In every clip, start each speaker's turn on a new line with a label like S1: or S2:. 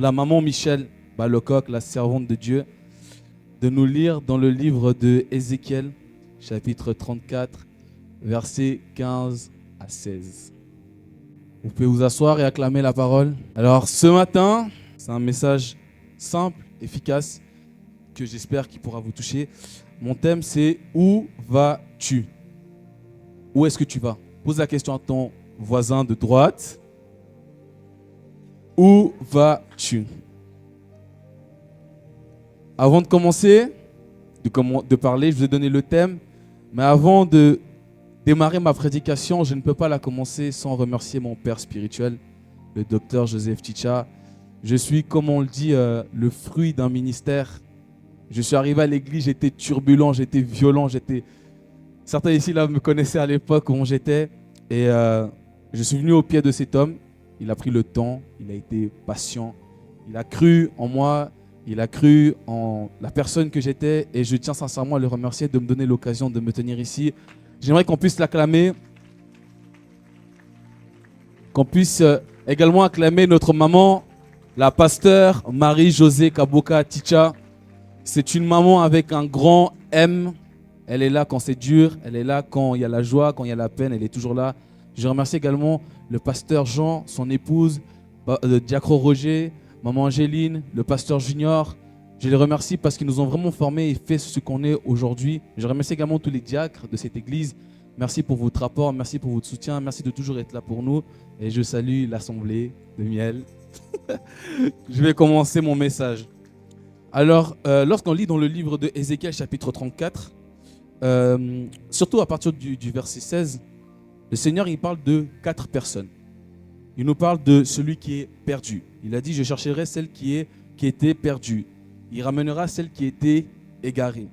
S1: la maman Michel Balocoq, la servante de Dieu, de nous lire dans le livre de Ézéchiel, chapitre 34, versets 15 à 16. Vous pouvez vous asseoir et acclamer la parole. Alors ce matin, c'est un message simple, efficace, que j'espère qu'il pourra vous toucher. Mon thème, c'est « Où vas-tu » Où est-ce que tu vas? Pose la question à ton voisin de droite. Où vas-tu? Avant de commencer, de parler, je vous ai donné le thème. Mais avant de démarrer ma prédication, je ne peux pas la commencer sans remercier mon père spirituel, le docteur Joseph Chicha. Je suis, comme on le dit, le fruit d'un ministère. Je suis arrivé à l'église, j'étais turbulent, j'étais violent, Certains ici là me connaissaient à l'époque où j'étais. Et je suis venu au pied de cet homme. Il a pris le temps, il a été patient. Il a cru en moi, il a cru en la personne que j'étais. Et je tiens sincèrement à le remercier de me donner l'occasion de me tenir ici. J'aimerais qu'on puisse l'acclamer. Qu'on puisse également acclamer notre maman, la pasteure Marie-Josée Kaboka Ticha. C'est une maman avec un grand M. Elle est là quand c'est dur, elle est là quand il y a la joie, quand il y a la peine, elle est toujours là. Je remercie également le pasteur Jean, son épouse, le diacre Roger, maman Angéline, le pasteur Junior. Je les remercie parce qu'ils nous ont vraiment formés et fait ce qu'on est aujourd'hui. Je remercie également tous les diacres de cette église. Merci pour votre rapport, merci pour votre soutien, merci de toujours être là pour nous. Et je salue l'assemblée de Miel. Je vais commencer mon message. Alors, lorsqu'on lit dans le livre de Ézéchiel, chapitre 34, surtout à partir du verset 16, le Seigneur il parle de 4 personnes. Il nous parle de celui qui est perdu. Il a dit, je chercherai celle qui était perdue. Il ramènera celle qui était égarée.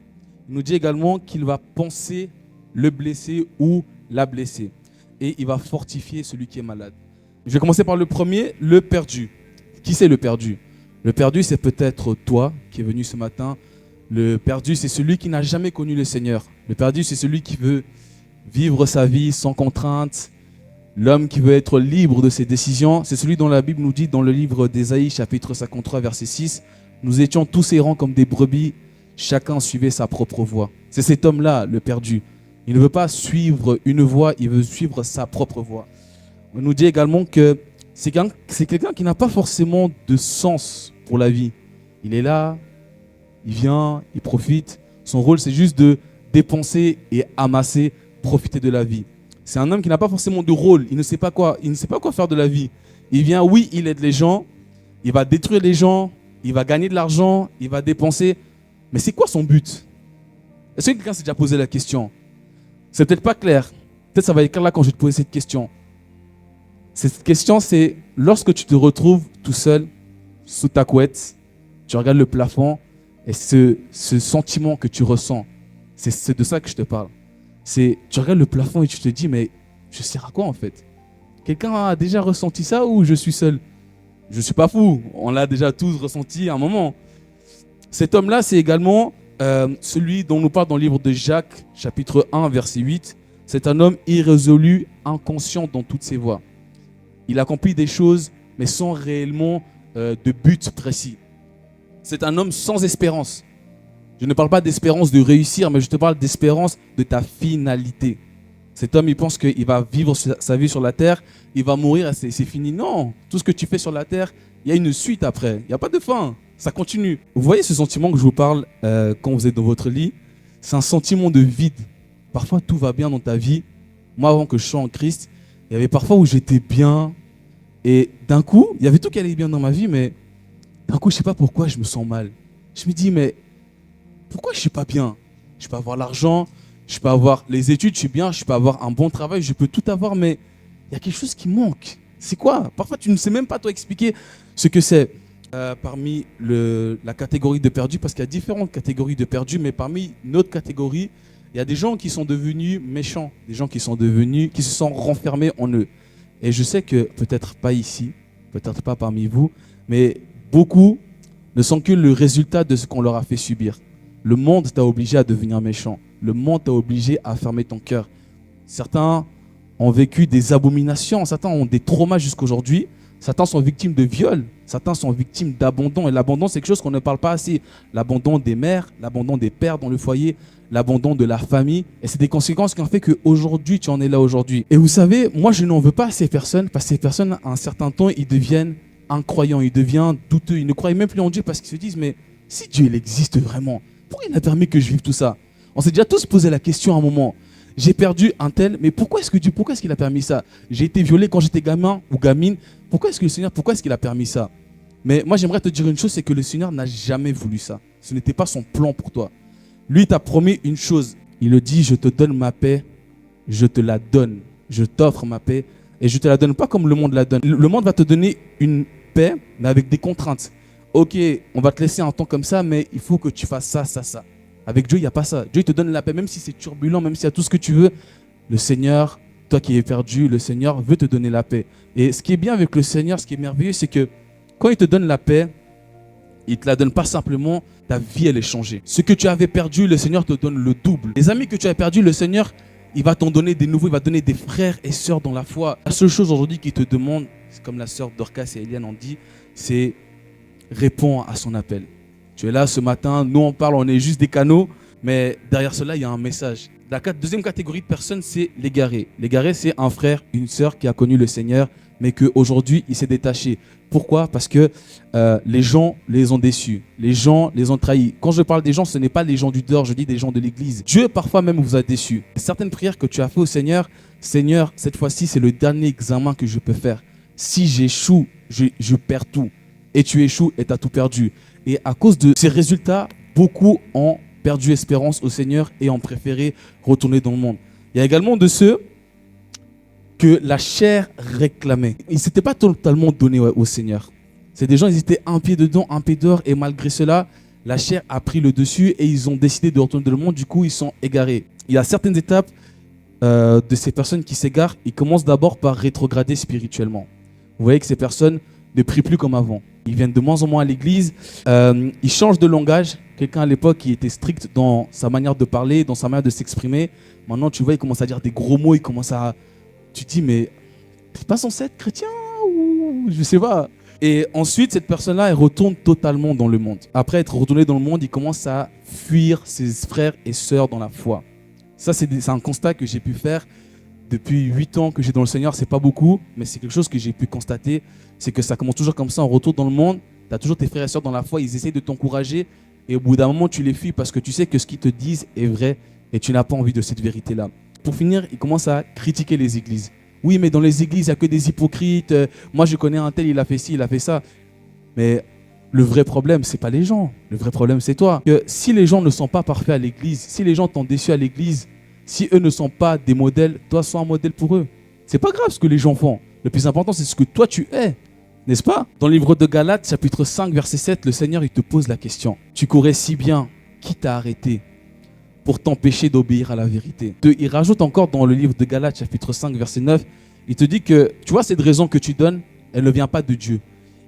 S1: Il nous dit également qu'il va penser le blessé ou la blessée. Et il va fortifier celui qui est malade. Je vais commencer par le premier, le perdu. Qui c'est le perdu? Le perdu, c'est peut-être toi qui es venu ce matin. Le perdu, c'est celui qui n'a jamais connu le Seigneur. Le perdu, c'est celui qui veut vivre sa vie sans contrainte. L'homme qui veut être libre de ses décisions. C'est celui dont la Bible nous dit dans le livre d'Ésaïe, chapitre 53, verset 6. Nous étions tous errants comme des brebis. Chacun suivait sa propre voie. C'est cet homme-là, le perdu. Il ne veut pas suivre une voie, il veut suivre sa propre voie. On nous dit également que c'est quelqu'un qui n'a pas forcément de sens pour la vie. Il est là, il vient, il profite. Son rôle, c'est juste de dépenser et amasser, profiter de la vie. C'est un homme qui n'a pas forcément de rôle. Il ne sait pas quoi faire de la vie. Il vient, oui, il aide les gens, il va détruire les gens, il va gagner de l'argent, il va dépenser. Mais c'est quoi son but? Est-ce que quelqu'un s'est déjà posé la question? C'est peut-être pas clair. Peut-être ça va être clair là quand je vais te poser cette question. Cette question, c'est lorsque tu te retrouves tout seul, sous ta couette, tu regardes le plafond et ce sentiment que tu ressens, c'est de ça que je te parle. Tu regardes le plafond et tu te dis, mais je sers à quoi en fait? Quelqu'un a déjà ressenti ça ou je suis seul? Je ne suis pas fou, on l'a déjà tous ressenti à un moment. Cet homme-là, c'est également celui dont nous parle dans le livre de Jacques, chapitre 1, verset 8. C'est un homme irrésolu, inconscient dans toutes ses voies. Il accomplit des choses, mais sans réellement de but précis. C'est un homme sans espérance. Je ne parle pas d'espérance de réussir, mais je te parle d'espérance de ta finalité. Cet homme, il pense qu'il va vivre sa vie sur la terre, il va mourir et c'est fini. Non, tout ce que tu fais sur la terre, il y a une suite après. Il n'y a pas de fin, ça continue. Vous voyez ce sentiment que je vous parle quand vous êtes dans votre lit? C'est un sentiment de vide. Parfois, tout va bien dans ta vie. Moi, avant que je sois en Christ, il y avait parfois où j'étais bien. Et d'un coup, il y avait tout qui allait bien dans ma vie, mais d'un coup, je ne sais pas pourquoi je me sens mal. Je me dis, mais pourquoi je ne suis pas bien? Je peux avoir l'argent, je peux avoir les études, je suis bien, je peux avoir un bon travail, je peux tout avoir, mais il y a quelque chose qui manque. C'est quoi? Parfois, tu ne sais même pas toi expliquer ce que c'est. Parmi la catégorie de perdus, parce qu'il y a différentes catégories de perdus, mais parmi notre catégorie, il y a des gens qui sont devenus méchants, des gens qui se sont renfermés en eux. Et je sais que peut-être pas ici, peut-être pas parmi vous, mais beaucoup ne sont que le résultat de ce qu'on leur a fait subir. Le monde t'a obligé à devenir méchant. Le monde t'a obligé à fermer ton cœur. Certains ont vécu des abominations, certains ont des traumas jusqu'aujourd'hui Certains sont victimes de viol. Certains sont victimes d'abandon. Et l'abandon, c'est quelque chose qu'on ne parle pas assez. L'abandon des mères, l'abandon des pères dans le foyer, l'abandon de la famille. Et c'est des conséquences qui ont fait qu'aujourd'hui, tu en es là aujourd'hui. Et vous savez, moi, je n'en veux pas à ces personnes, parce que ces personnes, à un certain temps, ils deviennent incroyants, ils deviennent douteux. Ils ne croient même plus en Dieu parce qu'ils se disent, mais si Dieu, il existe vraiment, pourquoi il a permis que je vive tout ça? On s'est déjà tous posé la question à un moment. J'ai perdu un tel, mais pourquoi est-ce qu'il a permis ça? J'ai été violé quand j'étais gamin ou gamine. Pourquoi est-ce qu'il a permis ça? Mais moi, j'aimerais te dire une chose, c'est que le Seigneur n'a jamais voulu ça. Ce n'était pas son plan pour toi. Lui, il t'a promis une chose. Il le dit, je te donne ma paix, je te la donne. Je t'offre ma paix et je te la donne pas comme le monde la donne. Le monde va te donner une paix, mais avec des contraintes. Ok, on va te laisser un temps comme ça, mais il faut que tu fasses ça, ça, ça. Avec Dieu, il n'y a pas ça. Dieu, il te donne la paix, même si c'est turbulent, même s'il y a tout ce que tu veux. Le Seigneur, toi qui es perdu, le Seigneur veut te donner la paix. Et ce qui est bien avec le Seigneur, ce qui est merveilleux, c'est que quand il te donne la paix, il ne te la donne pas simplement, ta vie, elle est changée. Ce que tu avais perdu, le Seigneur te donne le double. Les amis que tu as perdus, le Seigneur, il va t'en donner des nouveaux, il va te donner des frères et sœurs dans la foi. La seule chose aujourd'hui qu'il te demande, comme la sœur Dorcas et Eliane ont dit, c'est réponds à son appel. Tu es là ce matin, nous on parle, on est juste des canaux, mais derrière cela, il y a un message. La deuxième catégorie de personnes, c'est l'égaré. L'égaré, c'est un frère, une sœur qui a connu le Seigneur, mais qu'aujourd'hui, il s'est détaché. Pourquoi? Parce que les gens les ont déçus, les gens les ont trahis. Quand je parle des gens, ce n'est pas les gens du dehors, je dis des gens de l'église. Dieu, parfois même, vous a déçus. Certaines prières que tu as fait au Seigneur, Seigneur, cette fois-ci, c'est le dernier examen que je peux faire. Si j'échoue, je perds tout. Et tu échoues et tu as tout perdu. Et à cause de ces résultats, beaucoup ont perdu espérance au Seigneur et ont préféré retourner dans le monde. Il y a également de ceux que la chair réclamait. Ils ne s'étaient pas totalement donnés au Seigneur. C'est des gens, ils étaient un pied dedans, un pied dehors, et malgré cela, la chair a pris le dessus et ils ont décidé de retourner dans le monde. Du coup, ils sont égarés. Il y a certaines étapes de ces personnes qui s'égarent. Ils commencent d'abord par rétrograder spirituellement. Vous voyez que ces personnes ne prient plus comme avant. Ils viennent de moins en moins à l'église. Ils changent de langage. Quelqu'un à l'époque qui était strict dans sa manière de parler, dans sa manière de s'exprimer. Maintenant, tu vois, il commence à dire des gros mots. Il commence à... Tu te dis, mais t'es pas censé être chrétien ou je sais pas. Et ensuite, cette personne-là, elle retourne totalement dans le monde. Après être retourné dans le monde, il commence à fuir ses frères et sœurs dans la foi. Ça, c'est un constat que j'ai pu faire depuis 8 ans que j'ai dans le Seigneur. C'est pas beaucoup, mais c'est quelque chose que j'ai pu constater. C'est que ça commence toujours comme ça, on retourne dans le monde. Tu as toujours tes frères et sœurs dans la foi, ils essayent de t'encourager. Et au bout d'un moment, tu les fuis parce que tu sais que ce qu'ils te disent est vrai et tu n'as pas envie de cette vérité-là. Pour finir, ils commencent à critiquer les églises. Oui, mais dans les églises, il n'y a que des hypocrites. Moi, je connais un tel, il a fait ci, il a fait ça. Mais le vrai problème, ce n'est pas les gens. Le vrai problème, c'est toi. Que si les gens ne sont pas parfaits à l'église, si les gens t'ont déçu à l'église, si eux ne sont pas des modèles, toi, sois un modèle pour eux. C'est pas grave ce que les gens font. Le plus important, c'est ce que toi, tu es. N'est-ce pas? Dans le livre de Galates, chapitre 5, verset 7, le Seigneur, il te pose la question. Tu courais si bien, qui t'a arrêté pour t'empêcher d'obéir à la vérité? Il rajoute encore dans le livre de Galates, chapitre 5, verset 9, il te dit que, tu vois, cette raison que tu donnes, elle ne vient pas de Dieu.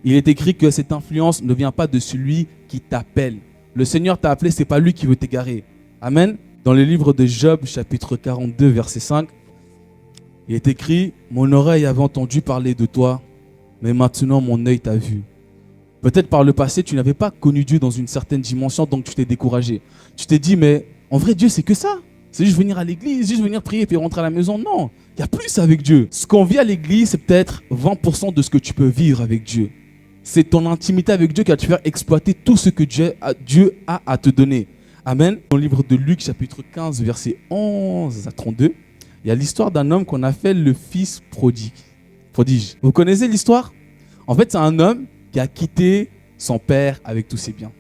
S1: Il est écrit que cette influence ne vient pas de celui qui t'appelle. Le Seigneur t'a appelé, ce n'est pas lui qui veut t'égarer. Amen. Dans le livre de Job, chapitre 42, verset 5, il est écrit « Mon oreille avait entendu parler de toi, mais maintenant mon œil t'a vu. » Peut-être par le passé, tu n'avais pas connu Dieu dans une certaine dimension, donc tu t'es découragé. Tu t'es dit, mais en vrai, Dieu, c'est que ça. C'est juste venir à l'église, juste venir prier, puis rentrer à la maison. Non, il y a plus avec Dieu. Ce qu'on vit à l'église, c'est peut-être 20% de ce que tu peux vivre avec Dieu. C'est ton intimité avec Dieu qui va te faire exploiter tout ce que Dieu a à te donner. Amen. Dans le livre de Luc, chapitre 15, versets 11 à 32, il y a l'histoire d'un homme qu'on appelle le fils prodige. Vous connaissez l'histoire? En fait, c'est un homme qui a quitté son père avec tous ses biens.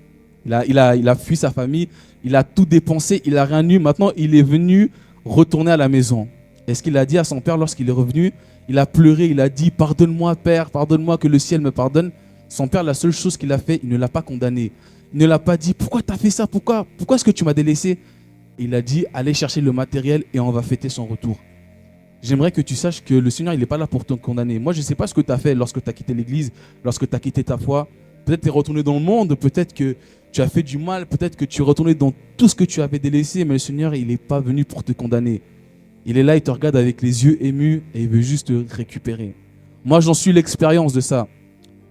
S1: Il a fui sa famille, il a tout dépensé, il n'a rien eu. Maintenant, il est venu retourner à la maison. Et ce qu'il a dit à son père lorsqu'il est revenu, il a pleuré, il a dit « Pardonne-moi, Père, pardonne-moi, que le ciel me pardonne ». Son père, la seule chose qu'il a fait, il ne l'a pas condamné. Il ne l'a pas dit « Pourquoi tu as fait ça? Pourquoi est-ce que tu m'as délaissé ?» Il a dit « Allez chercher le matériel et on va fêter son retour ». J'aimerais que tu saches que le Seigneur, il n'est pas là pour te condamner. Moi, je ne sais pas ce que tu as fait lorsque tu as quitté l'église, lorsque tu as quitté ta foi. Peut-être que tu es retourné dans le monde, peut-être que tu as fait du mal, peut-être que tu es retourné dans tout ce que tu avais délaissé, mais le Seigneur, il n'est pas venu pour te condamner. Il est là, il te regarde avec les yeux émus et il veut juste te récupérer. Moi, j'en suis l'expérience de ça.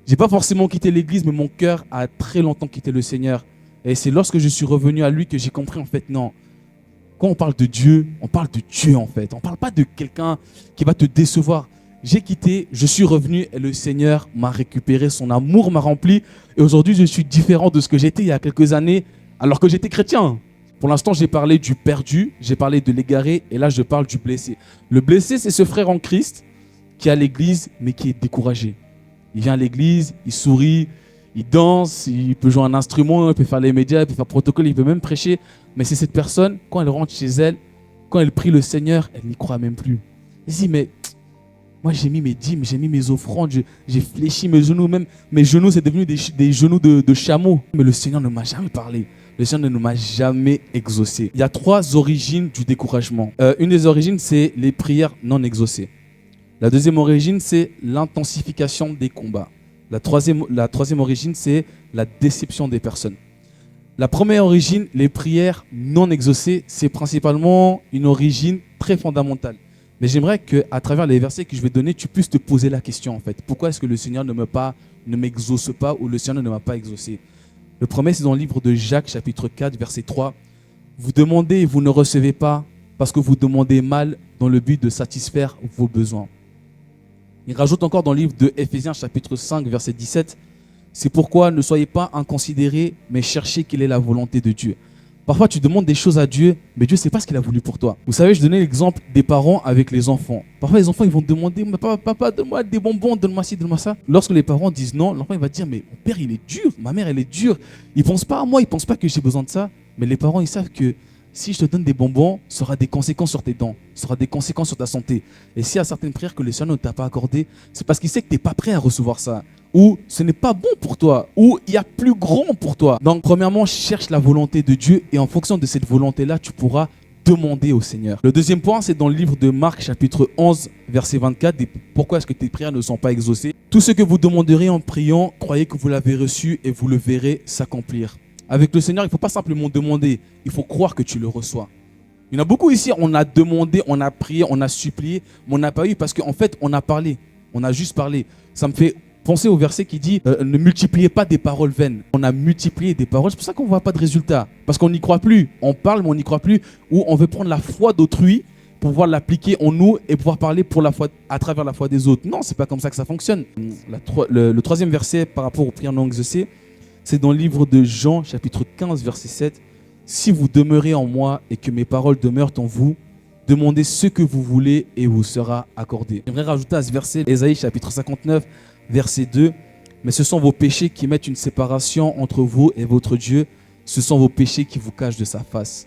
S1: J'ai pas forcément quitté l'église, mais mon cœur a très longtemps quitté le Seigneur. Et c'est lorsque je suis revenu à lui que j'ai compris, en fait, non. Quand on parle de Dieu, on parle de Dieu, en fait. On parle pas de quelqu'un qui va te décevoir. J'ai quitté, je suis revenu et le Seigneur m'a récupéré, son amour m'a rempli. Et aujourd'hui, je suis différent de ce que j'étais il y a quelques années, alors que j'étais chrétien. Pour l'instant, j'ai parlé du perdu, j'ai parlé de l'égaré, et là, je parle du blessé. Le blessé, c'est ce frère en Christ qui est à l'église, mais qui est découragé. Il vient à l'église, il sourit, il danse, il peut jouer un instrument, il peut faire les médias, il peut faire protocole, il peut même prêcher. Mais c'est cette personne, quand elle rentre chez elle, quand elle prie le Seigneur, elle n'y croit même plus. Elle se dit, mais moi j'ai mis mes dîmes, j'ai mis mes offrandes, j'ai fléchi mes genoux, même mes genoux c'est devenu des genoux de chameau. Mais le Seigneur ne m'a jamais parlé. Le Seigneur ne m'a jamais exaucé. Il y a 3 origines du découragement. Une des origines, c'est les prières non exaucées. La deuxième origine, c'est l'intensification des combats. La troisième origine, c'est la déception des personnes. La première origine, les prières non exaucées, c'est principalement une origine très fondamentale. Mais j'aimerais qu'à travers les versets que je vais donner, tu puisses te poser la question en fait. Pourquoi est-ce que le Seigneur ne m'exauce pas ou le Seigneur ne m'a pas exaucé? Le premier, c'est dans le livre de Jacques, chapitre 4, verset 3. Vous demandez et vous ne recevez pas parce que vous demandez mal dans le but de satisfaire vos besoins. Il rajoute encore dans le livre de Éphésiens, chapitre 5, verset 17. C'est pourquoi ne soyez pas inconsidérés, mais cherchez quelle est la volonté de Dieu. Parfois, tu demandes des choses à Dieu, mais Dieu ne sait pas ce qu'il a voulu pour toi. Vous savez, je donnais l'exemple des parents avec les enfants. Parfois, les enfants, ils vont te demander, papa, donne-moi des bonbons, donne-moi ci, donne-moi ça. Lorsque les parents disent non, l'enfant, il va dire, mais mon père, il est dur, ma mère, elle est dure. Ils ne pensent pas à moi, ils ne pensent pas que j'ai besoin de ça. Mais les parents, ils savent que si je te donne des bonbons, ça aura des conséquences sur tes dents, ça aura des conséquences sur ta santé. Et s'il y a certaines prières que le Seigneur ne t'a pas accordées, c'est parce qu'il sait que tu n'es pas prêt à recevoir ça. Ou ce n'est pas bon pour toi, ou il y a plus grand pour toi. Donc, premièrement, cherche la volonté de Dieu et en fonction de cette volonté-là, tu pourras demander au Seigneur. Le deuxième point, c'est dans le livre de Marc, chapitre 11, verset 24. Pourquoi est-ce que tes prières ne sont pas exaucées? Tout ce que vous demanderez en priant, croyez que vous l'avez reçu et vous le verrez s'accomplir. Avec le Seigneur, il ne faut pas simplement demander, il faut croire que tu le reçois. Il y en a beaucoup ici, on a demandé, on a prié, on a supplié, mais on n'a pas eu parce qu'en fait, on a parlé, on a juste parlé. Ça me fait penser au verset qui dit ne multipliez pas des paroles vaines. On a multiplié des paroles, c'est pour ça qu'on ne voit pas de résultat. Parce qu'on n'y croit plus. On parle, mais on n'y croit plus. Ou on veut prendre la foi d'autrui pour pouvoir l'appliquer en nous et pouvoir parler pour la foi, à travers la foi des autres. Non, c'est pas comme ça que ça fonctionne. Le troisième verset par rapport aux prières non exaucées, c'est dans le livre de Jean, chapitre 15, verset 7. Si vous demeurez en moi et que mes paroles demeurent en vous, demandez ce que vous voulez et vous sera accordé. J'aimerais rajouter à ce verset, Ésaïe, chapitre 59, verset 2. Mais ce sont vos péchés qui mettent une séparation entre vous et votre Dieu. Ce sont vos péchés qui vous cachent de sa face.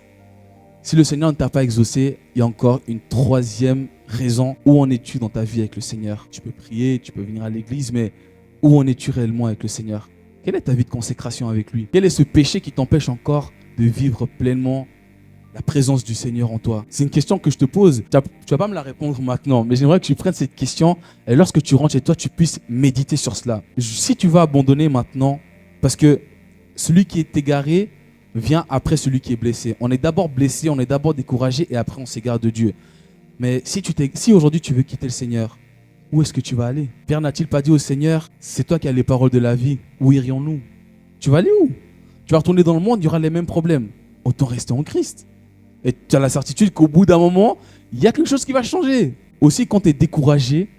S1: Si le Seigneur ne t'a pas exaucé, il y a encore une troisième raison. Où en es-tu dans ta vie avec le Seigneur? Tu peux prier, tu peux venir à l'église, mais où en es-tu réellement avec le Seigneur? Quelle est ta vie de consécration avec lui? Quel est ce péché qui t'empêche encore de vivre pleinement la présence du Seigneur en toi? C'est une question que je te pose. Tu vas pas me la répondre maintenant, mais j'aimerais que tu prennes cette question et lorsque tu rentres chez toi, tu puisses méditer sur cela. Si tu vas abandonner maintenant, parce que celui qui est égaré vient après celui qui est blessé. On est d'abord blessé, on est d'abord découragé et après on s'égare de Dieu. Mais si aujourd'hui tu veux quitter le Seigneur, où est-ce que tu vas aller? Père n'a-t-il pas dit au Seigneur, c'est toi qui as les paroles de la vie, où irions-nous? Tu vas aller où? Tu vas retourner dans le monde, il y aura les mêmes problèmes. Autant rester en Christ. Et tu as la certitude qu'au bout d'un moment, il y a quelque chose qui va changer. Aussi, quand tu es découragé,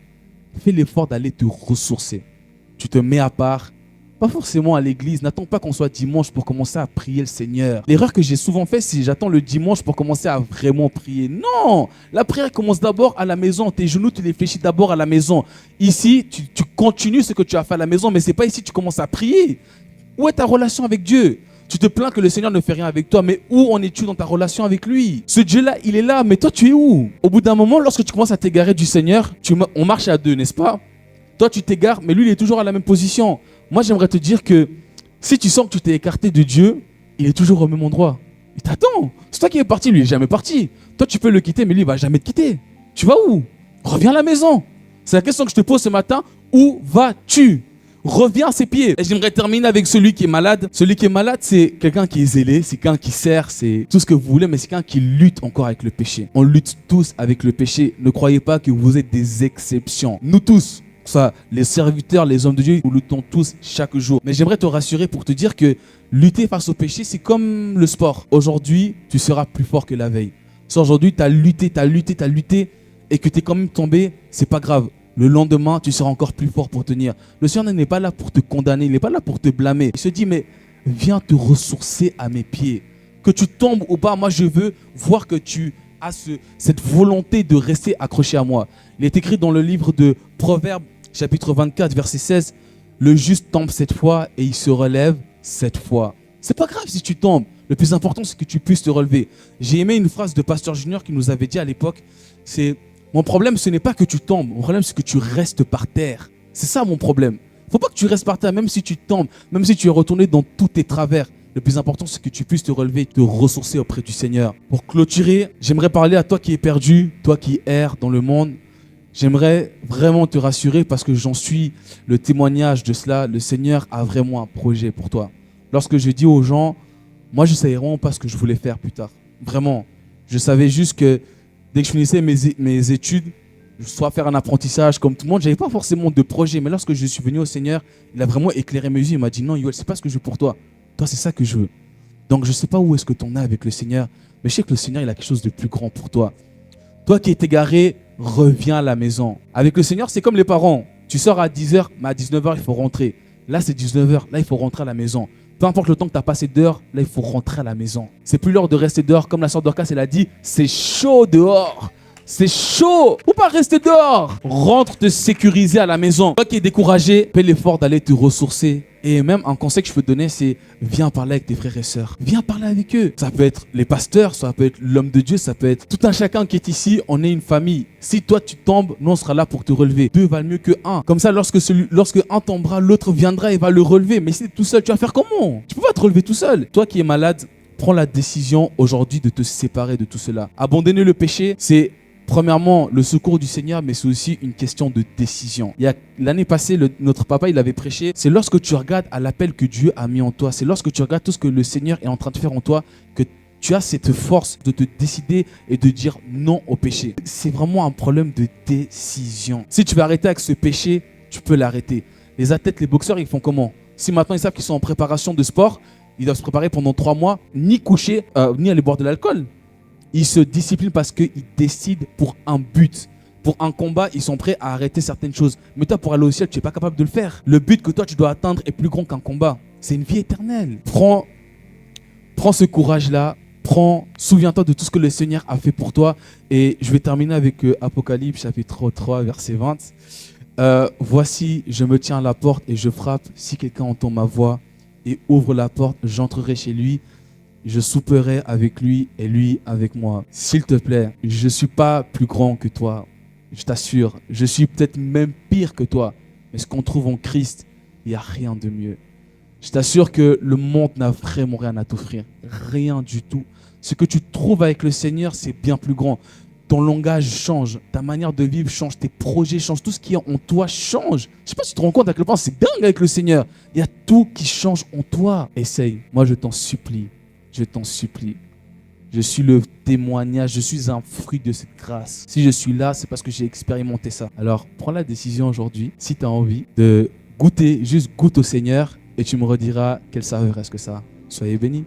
S1: fais l'effort d'aller te ressourcer. Tu te mets à part, pas forcément à l'église. N'attends pas qu'on soit dimanche pour commencer à prier le Seigneur. L'erreur que j'ai souvent faite, c'est j'attends le dimanche pour commencer à vraiment prier. Non! La prière commence d'abord à la maison. Tes genoux, tu les fléchis d'abord à la maison. Ici, tu continues ce que tu as fait à la maison, mais ce n'est pas ici que tu commences à prier. Où est ta relation avec Dieu? Tu te plains que le Seigneur ne fait rien avec toi, mais où en es-tu dans ta relation avec lui? Ce Dieu-là, il est là, mais toi, tu es où? Au bout d'un moment, lorsque tu commences à t'égarer du Seigneur, on marche à deux, n'est-ce pas? Toi, tu t'égares, mais lui, il est toujours à la même position. Moi, j'aimerais te dire que si tu sens que tu t'es écarté de Dieu, il est toujours au même endroit. Il t'attend. C'est toi qui es parti, lui, il n'est jamais parti. Toi, tu peux le quitter, mais lui, il ne va jamais te quitter. Tu vas où? Reviens à la maison. C'est la question que je te pose ce matin. Où vas-tu? Reviens à ses pieds. Et j'aimerais terminer avec celui qui est malade. Celui qui est malade, c'est quelqu'un qui est zélé, c'est quelqu'un qui sert, c'est tout ce que vous voulez, mais c'est quelqu'un qui lutte encore avec le péché. On lutte tous avec le péché. Ne croyez pas que vous êtes des exceptions. Nous tous, soit les serviteurs, les hommes de Dieu, nous luttons tous chaque jour. Mais j'aimerais te rassurer pour te dire que lutter face au péché, c'est comme le sport. Aujourd'hui, tu seras plus fort que la veille. Si aujourd'hui, tu as lutté et que tu es quand même tombé, c'est pas grave. Le lendemain, tu seras encore plus fort pour tenir. Le Seigneur n'est pas là pour te condamner, il n'est pas là pour te blâmer. Il se dit, mais viens te ressourcer à mes pieds. Que tu tombes ou pas, moi je veux voir que tu as cette volonté de rester accroché à moi. Il est écrit dans le livre de Proverbes, chapitre 24, verset 16, « Le juste tombe 7 fois et il se relève 7 fois. » C'est pas grave si tu tombes. Le plus important, c'est que tu puisses te relever. J'ai aimé une phrase de Pasteur Junior qui nous avait dit à l'époque, c'est « Mon problème, ce n'est pas que tu tombes. Mon problème, c'est que tu restes par terre. » C'est ça mon problème. Il ne faut pas que tu restes par terre, même si tu tombes, même si tu es retourné dans tous tes travers. Le plus important, c'est que tu puisses te relever et te ressourcer auprès du Seigneur. Pour clôturer, j'aimerais parler à toi qui es perdu, toi qui erres dans le monde. J'aimerais vraiment te rassurer parce que j'en suis le témoignage de cela. Le Seigneur a vraiment un projet pour toi. Lorsque je dis aux gens, moi je ne savais vraiment pas ce que je voulais faire plus tard. Vraiment. Je savais juste que dès que je finissais mes études, soit faire un apprentissage comme tout le monde, je n'avais pas forcément de projet. Mais lorsque je suis venu au Seigneur, il a vraiment éclairé mes yeux. Il m'a dit non, Yoel, ce n'est pas ce que je veux pour toi. Toi, c'est ça que je veux. Donc, je ne sais pas où est-ce que tu en es avec le Seigneur, mais je sais que le Seigneur, il a quelque chose de plus grand pour toi. Toi qui es égaré, reviens à la maison. Avec le Seigneur, c'est comme les parents. Tu sors à 10h, mais à 19h, il faut rentrer. Là, c'est 19h. Là, il faut rentrer à la maison. Peu importe le temps que tu as passé dehors, là, il faut rentrer à la maison. C'est plus l'heure de rester dehors. Comme la sœur Dorcas, elle a dit, c'est chaud dehors. C'est chaud. Faut pas rester dehors. Rentre te sécuriser à la maison. Toi qui es découragé, fais l'effort d'aller te ressourcer. Et même un conseil que je peux te donner, c'est viens parler avec tes frères et sœurs. Viens parler avec eux. Ça peut être les pasteurs, ça peut être l'homme de Dieu, ça peut être tout un chacun qui est ici. On est une famille. Si toi tu tombes, nous on sera là pour te relever. Deux valent mieux que un. Comme ça, lorsque un tombera, l'autre viendra et va le relever. Mais si tu es tout seul, tu vas faire comment? Tu peux pas te relever tout seul. Toi qui es malade, prends la décision aujourd'hui de te séparer de tout cela. Abandonner le péché, c'est premièrement, le secours du Seigneur, mais c'est aussi une question de décision. L'année passée, notre papa, il avait prêché. C'est lorsque tu regardes à l'appel que Dieu a mis en toi, c'est lorsque tu regardes tout ce que le Seigneur est en train de faire en toi, que tu as cette force de te décider et de dire non au péché. C'est vraiment un problème de décision. Si tu veux arrêter avec ce péché, tu peux l'arrêter. Les athlètes, les boxeurs, ils font comment? Si maintenant ils savent qu'ils sont en préparation de sport, ils doivent se préparer pendant 3 mois, ni coucher, ni aller boire de l'alcool. Ils se disciplinent parce qu'ils décident pour un but. Pour un combat, ils sont prêts à arrêter certaines choses. Mais toi, pour aller au ciel, tu n'es pas capable de le faire. Le but que toi, tu dois atteindre est plus grand qu'un combat. C'est une vie éternelle. Prends ce courage-là. Souviens-toi de tout ce que le Seigneur a fait pour toi. Et je vais terminer avec Apocalypse, chapitre 3, verset 20. Voici, je me tiens à la porte et je frappe. Si quelqu'un entend ma voix et ouvre la porte, j'entrerai chez lui. Je souperai avec lui et lui avec moi. S'il te plaît, je ne suis pas plus grand que toi. Je t'assure, je suis peut-être même pire que toi. Mais ce qu'on trouve en Christ, il n'y a rien de mieux. Je t'assure que le monde n'a vraiment rien à t'offrir. Rien du tout. Ce que tu trouves avec le Seigneur, c'est bien plus grand. Ton langage change, ta manière de vivre change, tes projets changent, tout ce qui est en toi change. Je ne sais pas si tu te rends compte à quel point c'est dingue avec le Seigneur. Il y a tout qui change en toi. Essaye, moi je t'en supplie. Je t'en supplie. Je suis le témoignage, je suis un fruit de cette grâce. Si je suis là, c'est parce que j'ai expérimenté ça. Alors, prends la décision aujourd'hui, si tu as envie, de goûter, juste goûte au Seigneur et tu me rediras quelle saveur est-ce que ça a. Soyez bénis.